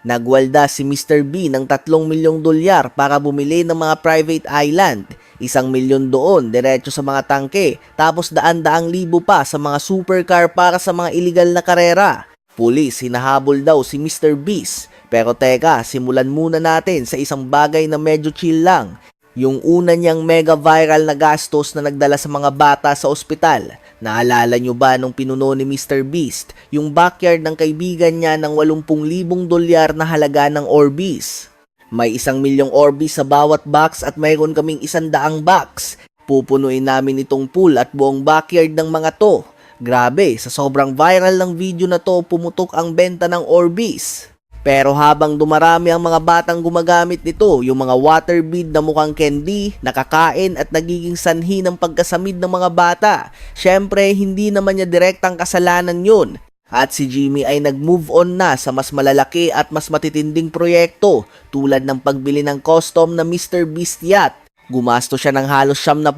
Nagwalda si Mr. B ng 3 milyong dolyar para bumili ng mga private island. 1 milyon doon, diretso sa mga tangke, tapos daan-daang libo pa sa mga supercar para sa mga iligal na karera. Pulis, hinahabol daw si Mr. Beast. Pero teka, simulan muna natin sa isang bagay na medyo chill lang. Yung una niyang mega viral na gastos na nagdala sa mga bata sa ospital. Naalala nyo ba nung pinuno ni Mr. Beast yung backyard ng kaibigan niya ng 80,000 dolyar na halaga ng Orbeez? May 1 milyong Orbeez sa bawat box at mayroon kaming 100 box. Pupunuin namin itong pool at buong backyard ng mga to. Grabe, sa sobrang viral ng video na to, pumutok ang benta ng Orbeez. Pero habang dumarami ang mga batang gumagamit nito, yung mga water bead na mukhang candy, nakakain at nagiging sanhi ng pagkasamid ng mga bata, syempre hindi naman niya direktang kasalanan yun. At si Jimmy ay nag-move on na sa mas malalaki at mas matitinding proyekto tulad ng pagbili ng custom na Mr. Beast yacht. Gumasto siya ng halos 70,000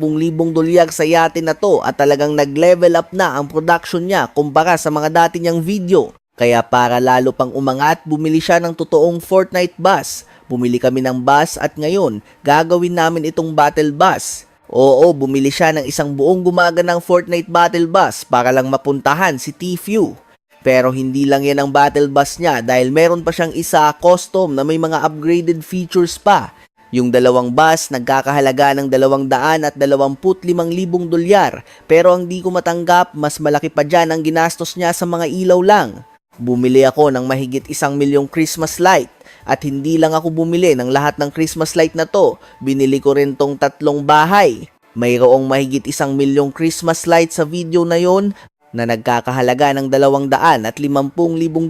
dolyar sa yate na to at talagang nag-level up na ang production niya kumpara sa mga dati niyang video. Kaya para lalo pang umangat, bumili siya ng totoong Fortnite bus. Bumili kami ng bus at ngayon, gagawin namin itong battle bus. Oo, bumili siya ng isang buong gumaganang Fortnite battle bus para lang mapuntahan si Tfue. Pero hindi lang yan ang battle bus niya dahil meron pa siyang isa custom na may mga upgraded features pa. Yung dalawang bus nagkakahalaga ng 225,000 dolyar pero ang di ko matanggap mas malaki pa dyan ang ginastos niya sa mga ilaw lang. Bumili ako ng mahigit 1 milyong Christmas light at hindi lang ako bumili ng lahat ng Christmas light na to, binili ko rin tong 3 bahay. Mayroong mahigit 1 milyong Christmas light sa video na yon na nagkakahalaga ng 250,000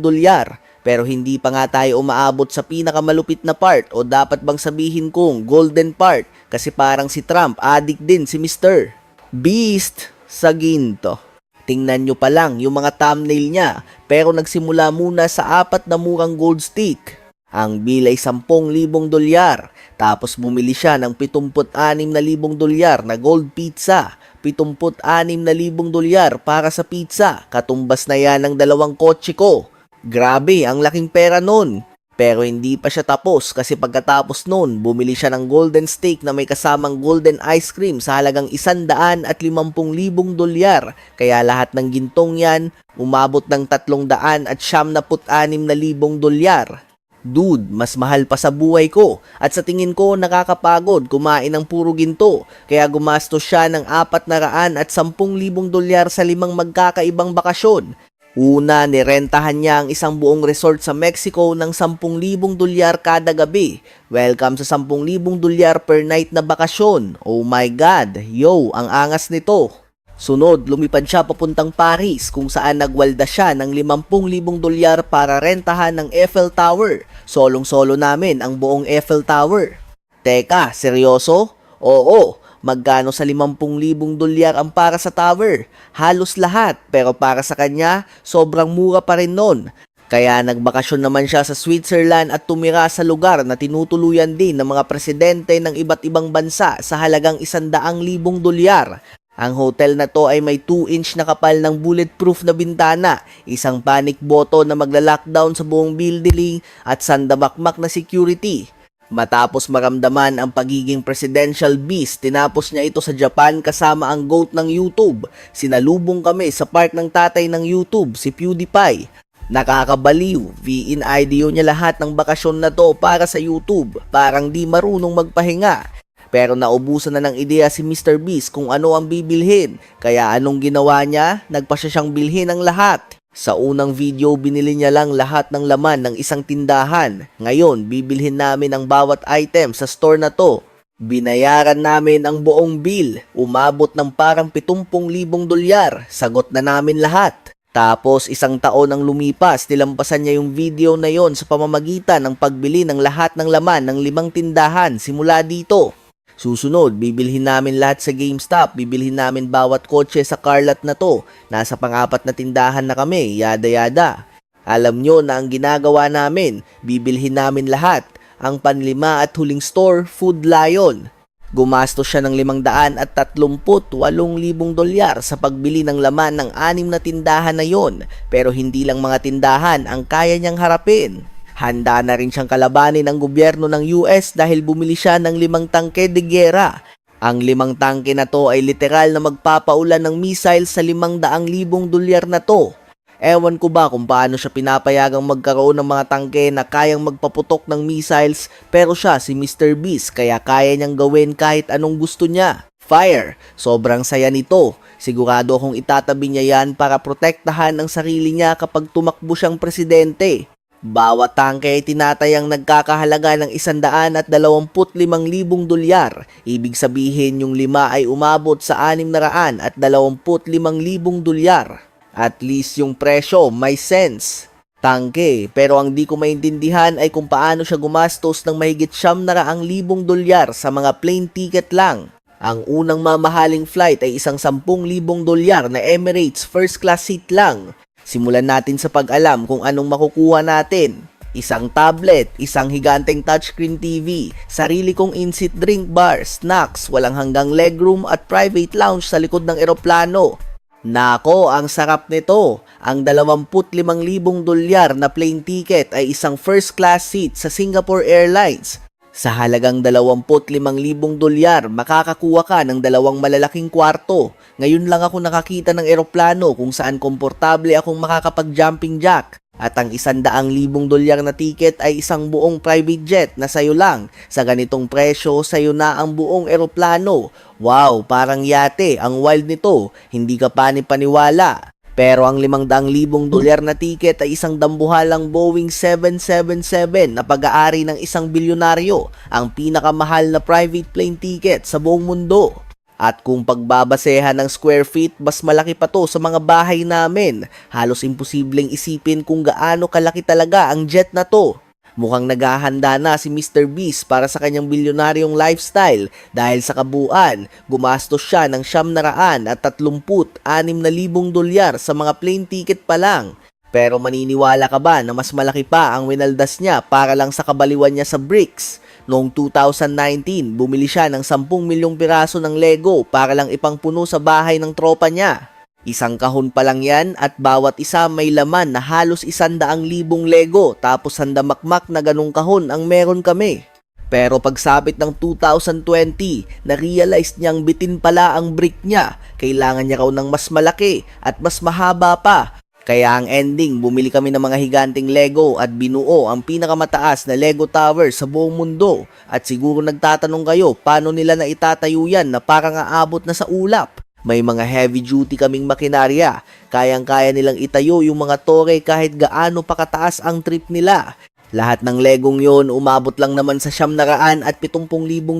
dolyar. Pero hindi pa nga tayo umaabot sa pinakamalupit na part o dapat bang sabihin kong golden part kasi parang si Trump addict din si Mr. Beast sa ginto. Tingnan nyo pa lang yung mga thumbnail niya pero nagsimula muna sa 4 na murang gold stick. Ang bill ay 10,000 dolyar tapos bumili siya ng 76,000 dolyar na gold pizza. 76,000 dolyar para sa pizza, katumbas na yan ng 2 kotse ko. Grabe, ang laking pera nun. Pero hindi pa siya tapos kasi pagkatapos nun, bumili siya ng golden steak na may kasamang golden ice cream sa halagang 150,000 dolyar. Kaya lahat ng gintong yan, umabot ng 376,000 dolyar. Dude, mas mahal pa sa buhay ko at sa tingin ko nakakapagod kumain ng puro ginto. Kaya gumastos siya ng 410,000 dolyar sa 5 magkakaibang bakasyon. Una, nirentahan niya ang isang buong resort sa Mexico ng 10,000 dolyar kada gabi. Welcome sa 10,000 dolyar per night na bakasyon. Oh my God, yo, ang angas nito. Sunod, lumipad siya papuntang Paris kung saan nagwalda siya ng 50,000 dolyar para rentahan ng Eiffel Tower. Solong-solo namin ang buong Eiffel Tower. Teka, seryoso? Oo. Magkano sa 50,000 dolyar ang para sa tower? Halos lahat, pero para sa kanya, sobrang mura pa rin nun. Kaya nagbakasyon naman siya sa Switzerland at tumira sa lugar na tinutuluyan din ng mga presidente ng iba't ibang bansa sa halagang 100,000 dolyar. Ang hotel na to ay may 2-inch na kapal ng bulletproof na bintana, isang panic button na magla-lockdown sa buong building at sandamakmak na security. Matapos maramdaman ang pagiging presidential beast, tinapos niya ito sa Japan kasama ang GOAT ng YouTube. Sinalubong kami sa park ng tatay ng YouTube, si PewDiePie. Nakakabaliw, in-ideo niya lahat ng bakasyon na to para sa YouTube, parang di marunong magpahinga. Pero naubusan na ng ideya si Mr. Beast kung ano ang bibilhin, kaya anong ginawa niya? Nagpasya siyang bilhin ang lahat. Sa unang video, binili niya lang lahat ng laman ng isang tindahan. Ngayon, bibilhin namin ang bawat item sa store na to. Binayaran namin ang buong bill. Umabot ng parang 70,000 dolyar. Sagot na namin lahat. Tapos, 1 taon ang lumipas, nilampasan niya yung video na yon sa pamamagitan ng pagbili ng lahat ng laman ng 5 tindahan simula dito. Susunod, bibilhin namin lahat sa GameStop, bibilhin namin bawat kotse sa car lot na to. Nasa pang-4 na tindahan na kami, yada-yada. Alam nyo na ang ginagawa namin, bibilhin namin lahat. Ang panlima at huling store, Food Lion. Gumastos siya ng 538,000 dolyar sa pagbili ng laman ng 6 na tindahan na yon. Pero hindi lang mga tindahan ang kaya niyang harapin. Handa na rin siyang kalabanin ang gobyerno ng US dahil bumili siya ng 5 tangke de giyera. Ang 5 tangke na to ay literal na magpapaulan ng missile sa 500,000 dolyar na to. Ewan ko ba kung paano siya pinapayagang magkaroon ng mga tangke na kayang magpaputok ng missiles, pero siya si Mr. Beast kaya kaya niyang gawin kahit anong gusto niya. Fire! Sobrang saya nito. Sigurado akong itatabi niya yan para protektahan ang sarili niya kapag tumakbo siyang presidente. Bawat tangke ay tinatayang nagkakahalaga ng 125,000 dolyar. Ibig sabihin yung 5 ay umabot sa 625,000 dolyar. At least yung presyo may sense. Tangke, pero ang di ko maintindihan ay kung paano siya gumastos ng mahigit 700,000 dolyar sa mga plane ticket lang. Ang unang mamahaling flight ay isang 10,000 dolyar na Emirates first class seat lang. Simulan natin sa pag-alam kung anong makukuha natin. Isang tablet, isang higanteng touchscreen TV, sarili kong in-seat drink bar, snacks, walang hanggang legroom at private lounge sa likod ng eroplano. Nako, ang sarap nito. Ang 25,000 dolyar na plane ticket ay isang first class seat sa Singapore Airlines. Sa halagang 25,000 dolyar, makakakuha ka ng 2 malalaking kwarto. Ngayon lang ako nakakita ng eroplano kung saan komportable akong makakapag-jumping jack. At ang 100,000 dolyar na ticket ay isang buong private jet na sayo lang. Sa ganitong presyo, sayo na ang buong eroplano. Wow, parang yate. Ang wild nito. Hindi ka panipaniwala. Pero ang 500,000 dolyar na ticket ay isang dambuhalang Boeing 777 na pag-aari ng isang bilyonaryo, ang pinakamahal na private plane ticket sa buong mundo. At kung pagbabasehan ng square feet, mas malaki pa to sa mga bahay namin. Halos imposibleng isipin kung gaano kalaki talaga ang jet na to. Mukhang naghahanda na si Mr. Beast para sa kanyang bilyonaryong lifestyle dahil sa kabuuan, gumastos siya ng 736,000 dolyar sa mga plane ticket pa lang. Pero maniniwala ka ba na mas malaki pa ang winaldas niya para lang sa kabaliwan niya sa bricks? Noong 2019, bumili siya ng 10 milyong piraso ng Lego para lang ipangpuno sa bahay ng tropa niya. Isang kahon pa lang yan at bawat isa may laman na halos 100,000 Lego tapos sandamakmak na ganung kahon ang meron kami. Pero pagsapit ng 2020, na-realize niyang bitin pala ang brick niya. Kailangan niya raw ng mas malaki at mas mahaba pa. Kaya ang ending, bumili kami ng mga higanting Lego at binuo ang pinakamataas na Lego Tower sa buong mundo. At siguro nagtatanong kayo, paano nila na itatayo yan na parang aabot na sa ulap? May mga heavy duty kaming makinarya. Kayang-kaya nilang itayo yung mga tore kahit gaano pa kataas ang trip nila. Lahat ng legong yon umabot lang naman sa 770,000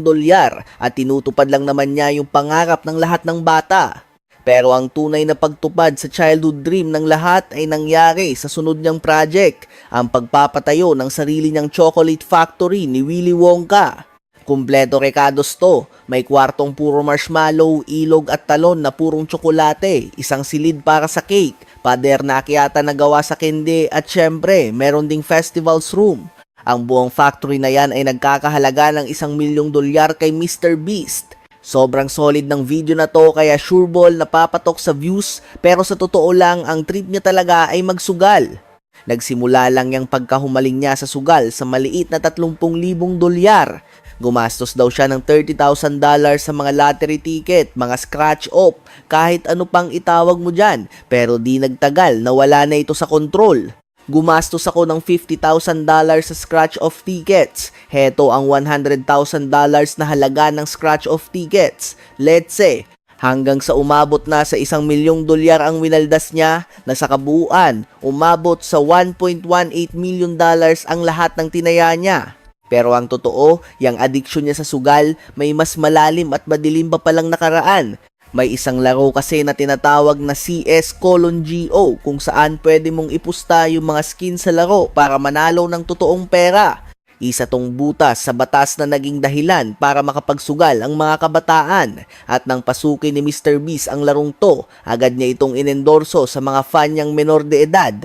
dolyar at tinutupad lang naman niya yung pangarap ng lahat ng bata. Pero ang tunay na pagtupad sa childhood dream ng lahat ay nangyari sa sunod niyang project, ang pagpapatayo ng sarili niyang chocolate factory ni Willy Wonka. Kumpleto rekados to, may kwartong puro marshmallow, ilog at talon na purong tsokolate, isang silid para sa cake, pader na akyata na gawa sa kende at syempre, meron ding festivals room. Ang buong factory na yan ay nagkakahalaga ng 1,000,000 dolyar kay Mr. Beast. Sobrang solid ng video na to kaya sureball napapatok sa views pero sa totoo lang ang trip niya talaga ay magsugal. Nagsimula lang yung pagkahumaling niya sa sugal sa maliit na 30,000 dolyar. Gumastos daw siya ng $30,000 sa mga lottery ticket, mga scratch off, kahit ano pang itawag mo dyan. Pero di nagtagal, nawala na ito sa kontrol. Gumastos ako ng $50,000 sa scratch off tickets. Heto ang $100,000 na halaga ng scratch off tickets. Let's say, hanggang sa umabot na sa 1,000,000 dolyar ang winaldas niya na sa kabuuan, umabot sa $1.18 million ang lahat ng tinaya niya. Pero ang totoo, yung addiction niya sa sugal, may mas malalim at madilim pa palang nakaraan. May isang laro kasi na tinatawag na CS:GO kung saan pwede mong ipusta yung mga skin sa laro para manalo ng totoong pera. Isa tong butas sa batas na naging dahilan para makapagsugal ang mga kabataan. At nang pasukin ni Mr. Beast ang larong to, agad niya itong inendorso sa mga fan niyang menor de edad.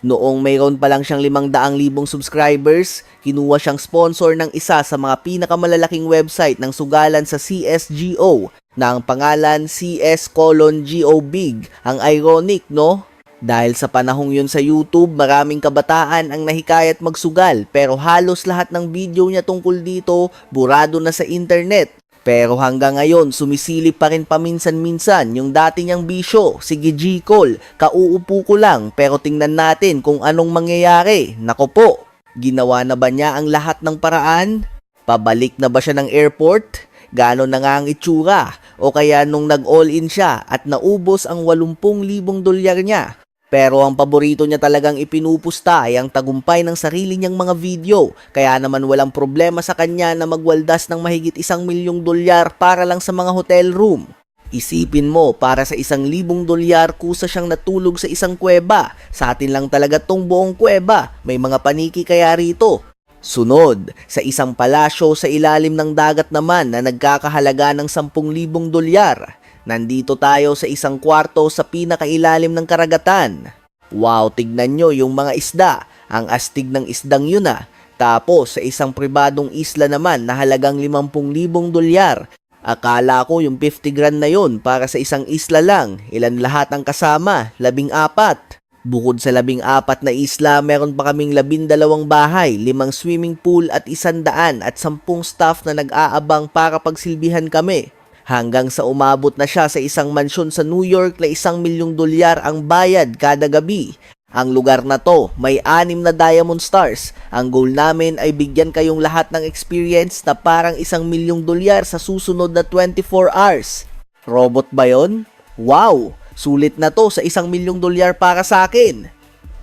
Noong mayroon pa lang siyang 500,000 subscribers, kinuha siyang sponsor ng isa sa mga pinakamalalaking website ng sugalan sa CSGO na ang pangalan CS:GO Big. Ang ironic, no? Dahil sa panahong yun sa YouTube, maraming kabataan ang nahikayat magsugal pero halos lahat ng video niya tungkol dito burado na sa internet. Pero hanggang ngayon, sumisilip pa rin paminsan-minsan yung dati niyang bisyo. Sige G. Cole, kauupo ko lang pero tingnan natin kung anong mangyayari. Nako po, ginawa na ba niya ang lahat ng paraan? Pabalik na ba siya ng airport? Gano'n na nga ang itsura? O kaya nung nag-all-in siya at naubos ang 80,000 dolyar niya? Pero ang paborito niya talagang ipinupusta ay ang tagumpay ng sarili niyang mga video. Kaya naman walang problema sa kanya na magwaldas ng mahigit 1,000,000 dolyar para lang sa mga hotel room. Isipin mo, para sa 1,000,000 dolyar kusa siyang natulog sa isang kuweba. Sa atin lang talaga tong buong kuweba. May mga paniki kaya rito. Sunod, sa isang palasyo sa ilalim ng dagat naman na nagkakahalaga ng 10,000 dolyar. Nandito tayo sa isang kwarto sa pinakailalim ng karagatan. Wow, tignan nyo yung mga isda. Ang astig ng isdang yun ah. Tapos sa isang pribadong isla naman na halagang 50,000 dolyar. Akala ko yung 50 grand na yun para sa isang isla lang. Ilan lahat ang kasama? 14. Bukod sa 14 na isla, meron pa kaming 12 bahay, 5 swimming pool at 100 at 10 staff na nag-aabang para pagsilbihan kami. Hanggang sa umabot na siya sa isang mansyon sa New York na 1,000,000 dolyar ang bayad kada gabi. Ang lugar na to, may 6 na diamond stars. Ang goal namin ay bigyan kayong lahat ng experience na parang 1,000,000 dolyar sa susunod na 24 hours. Robot ba yon? Wow! Sulit na to sa 1,000,000 dolyar para sa akin.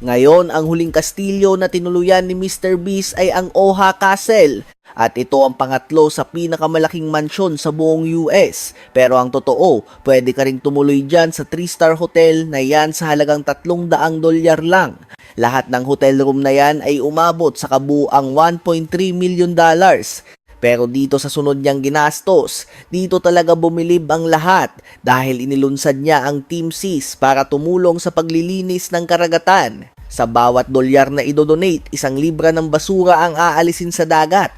Ngayon, ang huling kastilyo na tinuluyan ni Mr. Beast ay ang Oha Castle. At ito ang pangatlo sa pinakamalaking mansyon sa buong US. Pero ang totoo, pwede ka ring tumuloy dyan sa 3-star hotel na yan sa halagang 300 dolyar lang. Lahat ng hotel room na yan ay umabot sa kabuang 1.3 million dollars. Pero dito sa sunod niyang ginastos, dito talaga bumilib ang lahat dahil inilunsad niya ang Team Seas para tumulong sa paglilinis ng karagatan. Sa bawat dolyar na idodonate, 1 libra ng basura ang aalisin sa dagat.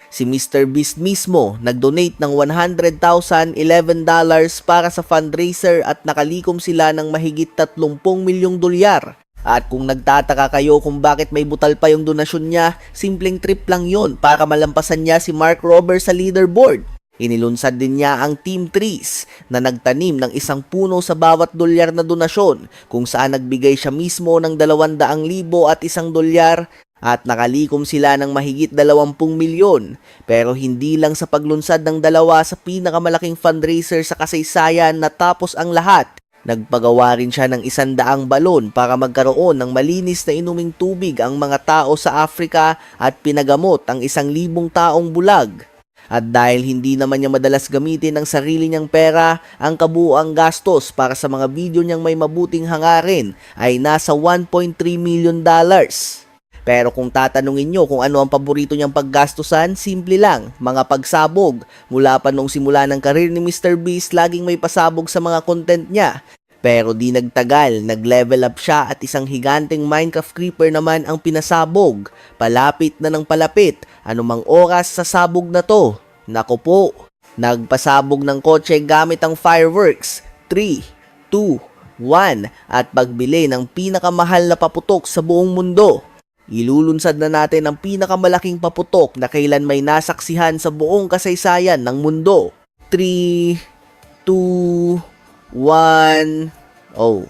Si Mr. Beast mismo nag-donate ng $100,011 para sa fundraiser at nakalikom sila ng mahigit 30 milyong dolyar. At kung nagtataka kayo kung bakit may butal pa yung donasyon niya, simpleng trip lang yon para malampasan niya si Mark Rober sa leaderboard. Inilunsad din niya ang Team Trees na nagtanim ng 1 puno sa bawat dolyar na donasyon kung saan nagbigay siya mismo ng 200,000 at 1 dolyar at nakalikom sila ng mahigit 20 milyon. Pero hindi lang sa paglunsad ng dalawa sa pinakamalaking fundraiser sa kasaysayan natapos ang lahat. Nagpagawa rin siya ng 100 balon para magkaroon ng malinis na inuming tubig ang mga tao sa Africa at pinagamot ang 1,000 taong bulag. At dahil hindi naman niya madalas gamitin ang sarili niyang pera, ang kabuuang gastos para sa mga video niyang may mabuting hangarin ay nasa 1.3 million dollars. Pero kung tatanungin nyo kung ano ang paborito niyang paggastusan, simple lang, mga pagsabog. Mula pa nung simula ng karir ni Mr. Beast, laging may pasabog sa mga content niya. Pero di nagtagal, nag-level up siya at isang higanteng Minecraft creeper naman ang pinasabog. Palapit na ng palapit, anumang oras sa sabog na to. Nako po, nagpasabog ng kotse gamit ang fireworks. 3, 2, 1 at pagbili ng pinakamahal na paputok sa buong mundo. Ilulunsad na natin ang pinakamalaking paputok na kailan may nasaksihan sa buong kasaysayan ng mundo. 3, 2, 1. Oh.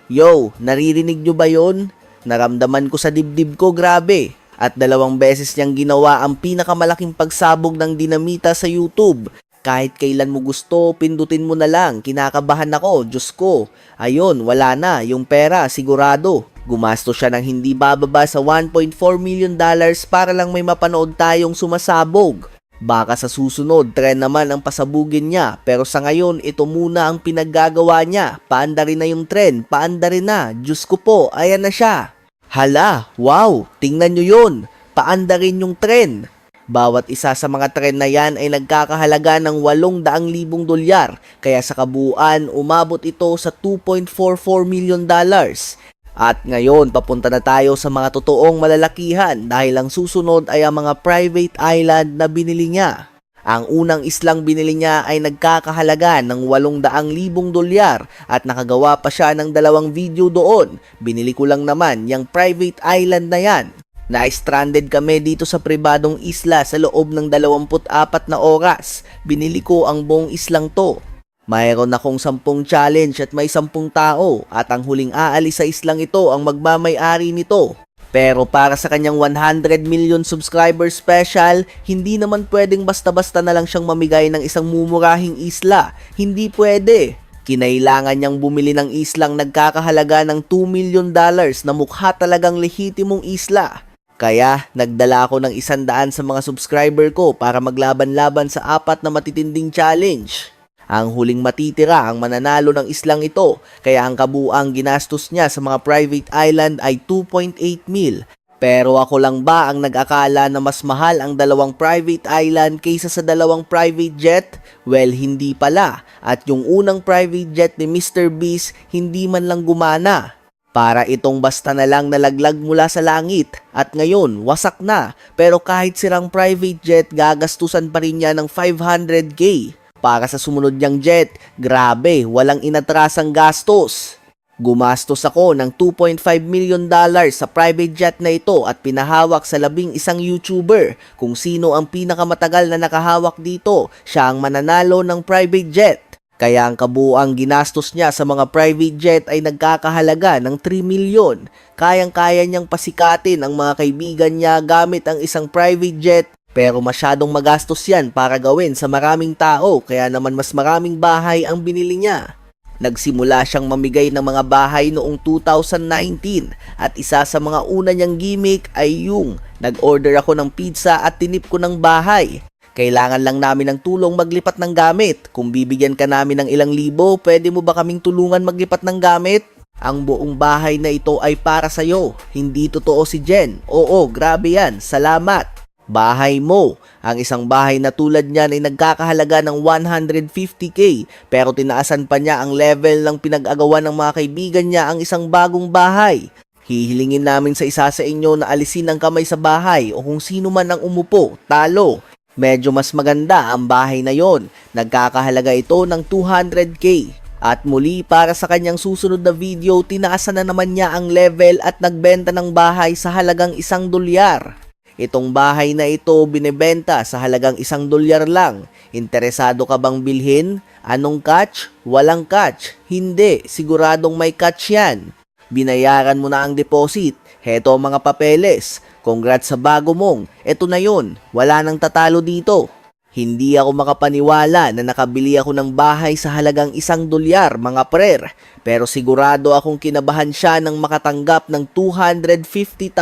Yo, naririnig nyo ba yon? Naramdaman ko sa dibdib ko, grabe. At 2 beses niyang ginawa ang pinakamalaking pagsabog ng dinamita sa YouTube. Kahit kailan mo gusto, pindutin mo na lang. Kinakabahan ako, Diyos ko. Ayun, wala na, yung pera, sigurado. Gumastos siya ng hindi bababa sa 1.4 million dollars para lang may mapanood tayong sumasabog. Baka sa susunod, trend naman ang pasabugin niya. Pero sa ngayon, ito muna ang pinaggagawa niya. Paandarin na yung trend, paandarin na. Diyos ko po, ayan na siya. Hala, wow, tingnan nyo yun. Paandarin yung trend. Bawat isa sa mga trend na yan ay nagkakahalaga ng 800,000 dolyar. Kaya sa kabuuan, umabot ito sa 2.44 million dollars. At ngayon, papunta na tayo sa mga totoong malalakihan dahil ang susunod ay ang mga private island na binili niya. Ang unang islang binili niya ay nagkakahalaga ng 800,000 dolyar at nakagawa pa siya ng 2 video doon. Binili ko lang naman yung private island na yan. Na-stranded kami dito sa pribadong isla sa loob ng 24 na oras. Binili ko ang buong islang to. Mayroon akong 10 challenge at may 10 tao at ang huling aalis sa islang ito ang magmamay-ari nito. Pero para sa kanyang 100 million subscriber special, hindi naman pwedeng basta-basta na lang siyang mamigay ng isang mumurahing isla. Hindi pwede. Kinailangan niyang bumili ng islang nagkakahalaga ng $2 million na mukha talagang lehitimong isla. Kaya nagdala ako ng 100 sa mga subscriber ko para maglaban-laban sa 4 na matitinding challenge. Ang huling matitira ang mananalo ng islang ito, kaya ang kabuang ginastos niya sa mga private island ay 2.8 mil. Pero ako lang ba ang nag-akala na mas mahal ang 2 private island kaysa sa 2 private jet? Well, hindi pala. At yung unang private jet ni Mr. Beast hindi man lang gumana. Para itong basta na lang nalaglag mula sa langit at ngayon wasak na, pero kahit sirang private jet gagastusan pa rin niya ng 500k. Para sa sumunod niyang jet, grabe, walang inatrasang gastos. Gumastos ako ng $2.5 million sa private jet na ito at pinahawak sa 11 YouTuber. Kung sino ang pinakamatagal na nakahawak dito, siya ang mananalo ng private jet. Kaya ang kabuang ginastos niya sa mga private jet ay nagkakahalaga ng 3 million. Kayang-kaya niyang pasikatin ang mga kaibigan niya gamit ang isang private jet. Pero masyadong magastos yan para gawin sa maraming tao, kaya naman mas maraming bahay ang binili niya. Nagsimula siyang mamigay ng mga bahay noong 2019 at isa sa mga una niyang gimmick ay yung nag-order ako ng pizza at tinip ko ng bahay. Kailangan lang namin ng tulong maglipat ng gamit. Kung bibigyan ka namin ng ilang libo, pwede mo ba kaming tulungan maglipat ng gamit? Ang buong bahay na ito ay para sa'yo. Hindi totoo si Jen. Oo, grabe yan. Salamat. Bahay mo. Ang isang bahay na tulad niyan ay nagkakahalaga ng 150k pero tinaasan pa niya ang level ng pinag-agawan ng mga kaibigan niya ang isang bagong bahay. Hihilingin namin sa isa sa inyo na alisin ang kamay sa bahay o kung sino man ang umupo, talo. Medyo mas maganda ang bahay na yon. Nagkakahalaga ito ng 200k. At muli para sa kanyang susunod na video, tinaasan na naman niya ang level at nagbenta ng bahay sa halagang $1 dolyar. Itong bahay na ito binebenta sa halagang $1 dolyar lang. Interesado ka bang bilhin? Anong catch? Walang catch. Hindi, siguradong may catch yan. Binayaran mo na ang deposit. Heto ang mga papeles. Congrats sa bago mong. Eto na yun. Wala nang tatalo dito. Hindi ako makapaniwala na nakabili ako ng bahay sa halagang $1 dolyar, mga prer. Pero sigurado akong kinabahan siya nang makatanggap ng $250,000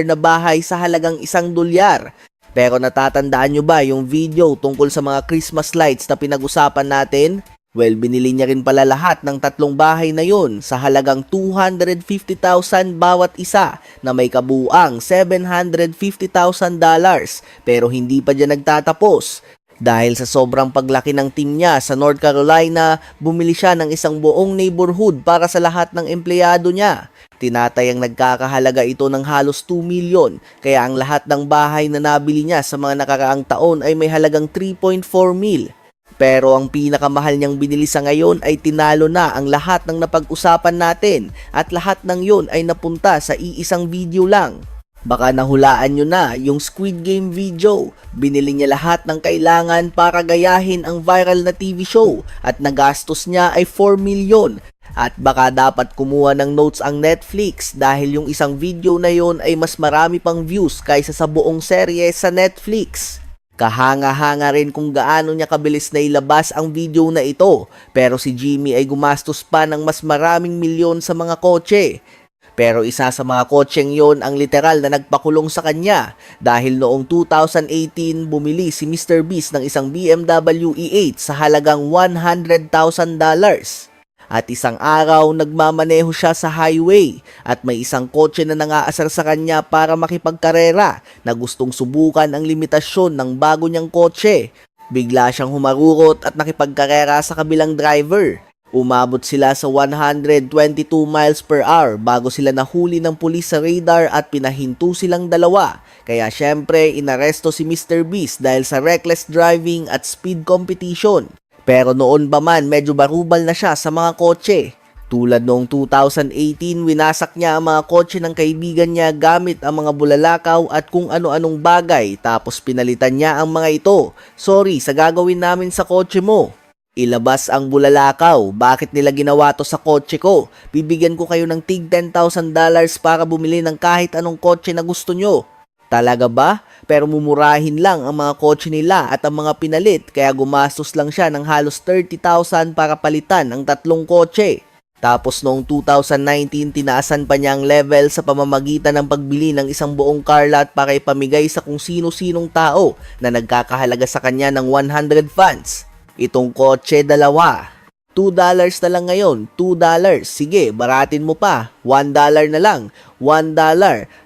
na bahay sa halagang $1 dolyar. Pero natatandaan nyo ba yung video tungkol sa mga Christmas lights na pinag-usapan natin? Well, binili niya rin pala lahat ng 3 bahay na yun sa halagang $250,000 bawat isa na may kabuang $750,000. Pero hindi pa dyan nagtatapos. Dahil sa sobrang paglaki ng team niya sa North Carolina, bumili siya ng isang buong neighborhood para sa lahat ng empleyado niya. Tinatayang nagkakahalaga ito ng halos 2 million, kaya ang lahat ng bahay na nabili niya sa mga nakaraang taon ay may halagang 3.4 mil. Pero ang pinakamahal niyang binili sa ngayon ay tinalo na ang lahat ng napag-usapan natin at lahat ng yun ay napunta sa iisang video lang. Baka nahulaan nyo na yung Squid Game video. Binili niya lahat ng kailangan para gayahin ang viral na TV show at nagastos niya ay 4 million. At baka dapat kumuha ng notes ang Netflix dahil yung isang video na yon ay mas marami pang views kaysa sa buong serye sa Netflix. Kahanga-hanga rin kung gaano niya kabilis na ilabas ang video na ito, pero si Jimmy ay gumastos pa ng mas maraming milyon sa mga kotse. Pero isa sa mga kotseng yon ang literal na nagpakulong sa kanya dahil noong 2018 bumili si Mr. Beast ng isang BMW E8 sa halagang $100,000. At isang araw nagmamaneho siya sa highway at may isang kotse na nangaasar sa kanya para makipagkarera na gustong subukan ang limitasyon ng bago niyang kotse. Bigla siyang humarurot at nakipagkarera sa kabilang driver. Umabot sila sa 122 miles per hour bago sila nahuli ng pulis sa radar at pinahinto silang dalawa. Kaya syempre inaresto si Mr. Beast dahil sa reckless driving at speed competition. Pero noon pa man medyo barubal na siya sa mga kotse. Tulad noong 2018, winasak niya ang mga kotse ng kaibigan niya gamit ang mga bulalakaw at kung ano-anong bagay tapos pinalitan niya ang mga ito. Sorry sa gagawin namin sa kotse mo. Ilabas ang bulalakaw. Bakit nila ginawa to sa kotse ko? Bibigyan ko kayo ng tig $10,000 para bumili ng kahit anong kotse na gusto nyo. Talaga ba? Pero mumurahin lang ang mga kotse nila at ang mga pinalit kaya gumastos lang siya ng halos 30,000 para palitan ang 3 kotse. Tapos noong 2019, tinaasan pa niya ang level sa pamamagitan ng pagbili ng isang buong car lot para ipamigay sa kung sino-sinong tao na nagkakahalaga sa kanya ng 100 funds. Itong kotse, dalawa. $2 na lang ngayon, $2. Sige, baratin mo pa, $1 na lang, $1.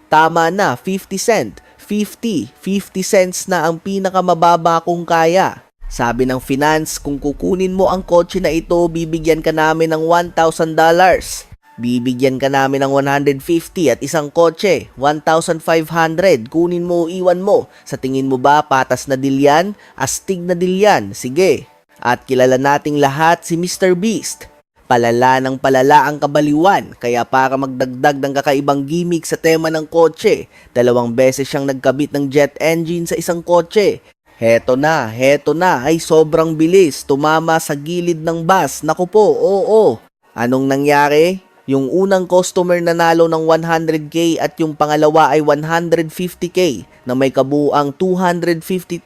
Tama na, 50 cent, 50 cents na ang pinakamababa kung kaya. Sabi ng finance, kung kukunin mo ang kotse na ito, bibigyan ka namin ng $1,000. Bibigyan ka namin ng 150 at isang kotse, 1,500. Kunin mo, iwan mo. Sa tingin mo ba patas na deal yan? Astig na deal yan. Sige. At kilala nating lahat si Mr. Beast. Palala ng palala ang kabaliwan, kaya para magdagdag ng kakaibang gimmick sa tema ng kotse, 2 beses siyang nagkabit ng jet engine sa isang kotse. Heto na, ay sobrang bilis, tumama sa gilid ng bus, naku po, oo. Anong nangyari? Yung unang customer nanalo ng 100k at yung pangalawa ay 150k na may kabuuang $250,000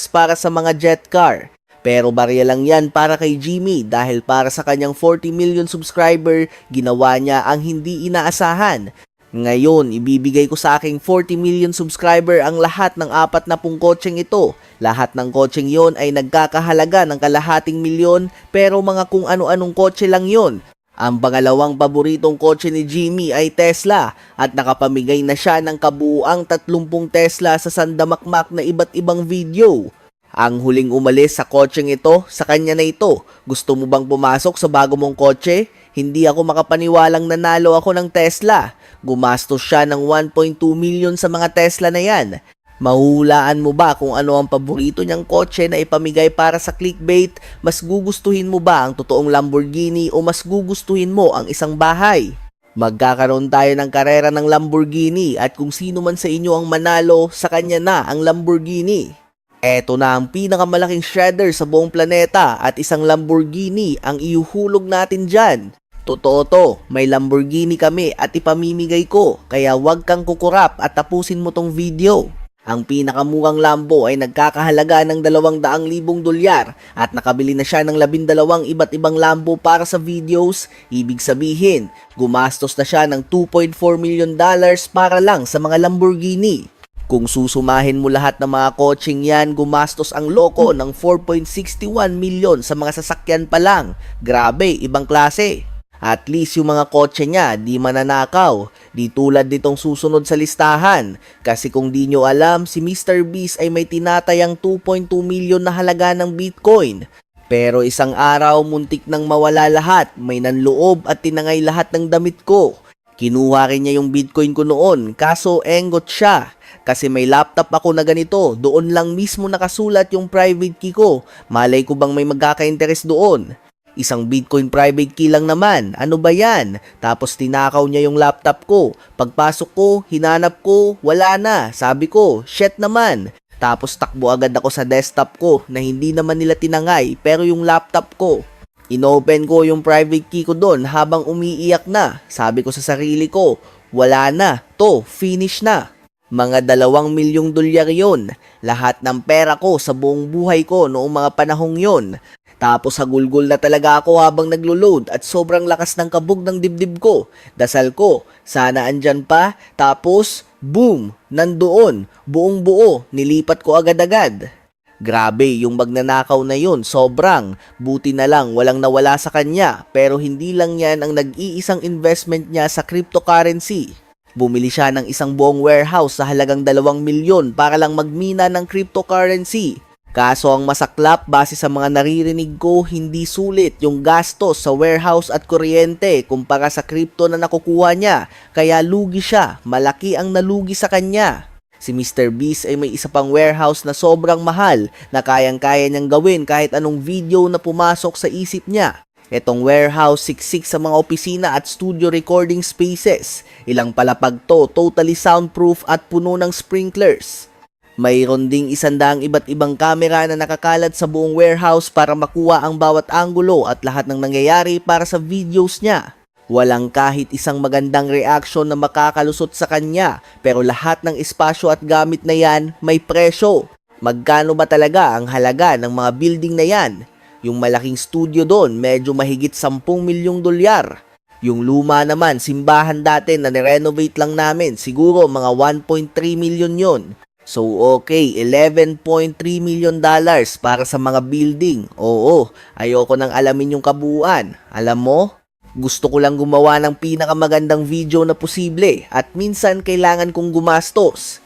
para sa mga jet car. Pero barya lang yan para kay Jimmy dahil para sa kanyang 40 million subscriber, ginawa niya ang hindi inaasahan. Ngayon, ibibigay ko sa aking 40 million subscriber ang lahat ng 40 kotseng ito. Lahat ng kotseng yon ay nagkakahalaga ng kalahating milyon pero mga kung ano-anong kotse lang yon. Ang pangalawang paboritong kotse ni Jimmy ay Tesla at nakapamigay na siya ng kabuuang 30 Tesla sa sandamakmak na iba't ibang video. Ang huling umalis sa kotseng ito, sa kanya na ito. Gusto mo bang pumasok sa bago mong kotse? Hindi ako makapaniwalang nanalo ako ng Tesla. Gumastos siya ng 1.2 million sa mga Tesla na yan. Mahuhulaan mo ba kung ano ang paborito niyang kotse na ipamigay para sa clickbait? Mas gugustuhin mo ba ang totoong Lamborghini o mas gugustuhin mo ang isang bahay? Magkakaroon tayo ng karera ng Lamborghini at kung sino man sa inyo ang manalo, sa kanya na ang Lamborghini. Eto na ang pinakamalaking shredder sa buong planeta at isang Lamborghini ang iuhulog natin dyan. Totoo to, may Lamborghini kami at ipamimigay ko, kaya wag kang kukurap at tapusin mo tong video. Ang pinakamurang Lambo ay nagkakahalaga ng $200,000 at nakabili na siya ng 12 iba't ibang Lambo para sa videos. Ibig sabihin, gumastos na siya ng $2.4 million para lang sa mga Lamborghini. Kung susumahin mo lahat ng mga kotseng yan, gumastos ang loko ng 4.61 million sa mga sasakyan pa lang. Grabe, ibang klase. At least yung mga kotse niya di mananakaw, di tulad nitong susunod sa listahan. Kasi kung di nyo alam, si Mr. Beast ay may tinatayang 2.2 million na halaga ng Bitcoin. Pero isang araw muntik nang mawala lahat, may nanloob at tinangay lahat ng damit ko. Kinuha rin niya yung Bitcoin ko noon, kaso engot siya. Kasi may laptop ako na ganito, doon lang mismo nakasulat yung private key ko. Malay ko bang may magkaka-interest doon? Isang Bitcoin private key lang naman, ano ba yan? Tapos tinakaw niya yung laptop ko. Pagpasok ko, hinanap ko, wala na. Sabi ko, shit naman. Tapos takbo agad ako sa desktop ko na hindi naman nila tinangay pero yung laptop ko. Inopen ko yung private key ko doon habang umiiyak na. Sabi ko sa sarili ko, wala na, to, finish na. Mga $2 milyong yon. Lahat ng pera ko sa buong buhay ko noong mga panahong yon. Tapos hagulgol na talaga ako habang naglo-load at sobrang lakas ng kabog ng dibdib ko. Dasal ko, sana andyan pa, tapos boom, nandoon, buong buo, nilipat ko agad-agad. Grabe, yung magnanakaw na yun, sobrang. Buti na lang walang nawala sa kanya, pero hindi lang yan ang nag-iisang investment niya sa cryptocurrency. Bumili siya ng isang buong warehouse sa halagang 2 milyon para lang magmina ng cryptocurrency. Kaso ang masaklap, base sa mga naririnig ko, hindi sulit yung gastos sa warehouse at kuryente kumpara sa crypto na nakukuha niya, kaya lugi siya, malaki ang nalugi sa kanya. Si Mr. Beast ay may isa pang warehouse na sobrang mahal na kayang-kaya niyang gawin kahit anong video na pumasok sa isip niya. Itong warehouse siksik sa mga opisina at studio recording spaces. Ilang palapag to, totally soundproof at puno ng sprinklers. Mayroon ding 100 iba't ibang kamera na nakakalat sa buong warehouse para makuha ang bawat anggulo at lahat ng nangyayari para sa videos niya. Walang kahit isang magandang reaction na makakalusot sa kanya, pero lahat ng espasyo at gamit na yan may presyo. Magkano ba talaga ang halaga ng mga building na yan? Yung malaking studio doon, medyo mahigit 10 milyong dolyar. Yung luma naman, simbahan dati na nirenovate lang namin, siguro mga 1.3 milyon yon. So okay, 11.3 million dollars para sa mga building. Oo, ayoko nang alamin yung kabuuan. Alam mo? Gusto ko lang gumawa ng pinakamagandang video na posible at minsan kailangan kong gumastos.